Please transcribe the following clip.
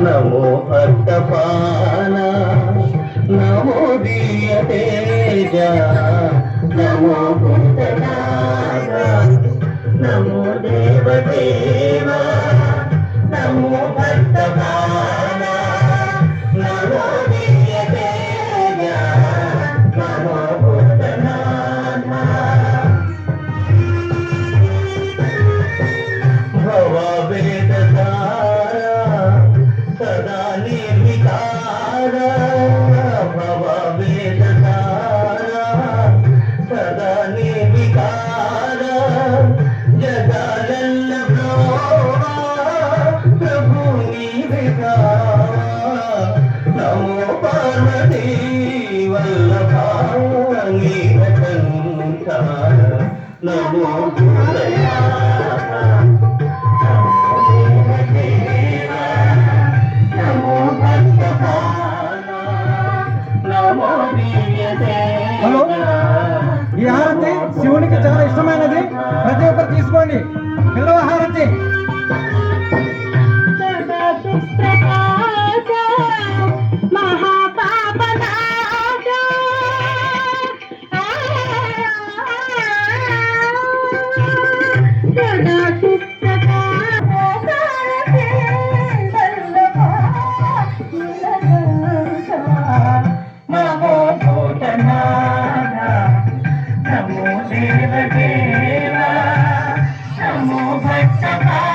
నమో భక్తపాల నమో దివ్య తేజ నమో భూతనాథ నమో దేవదేవ నమో భక్తపాల నమో దివ్య తేజ నమో భూతనాథ భవవేదధార సదా నిర్వికార భవవేదధార సదా నిర్వికార జగదల్లభో ప్రభు నీవే నమో పార్వతీ వల్లభా నీలకంఠ నమో భూతనాథ హలో, ఈ హారతి శివునికి చాలా ఇష్టమైనది, ప్రతి ఒక్కరు తీసుకోండి. పిల్లవ హారతి. నమో భూతనాథ నమో దేవదేవ నమో భక్తపాల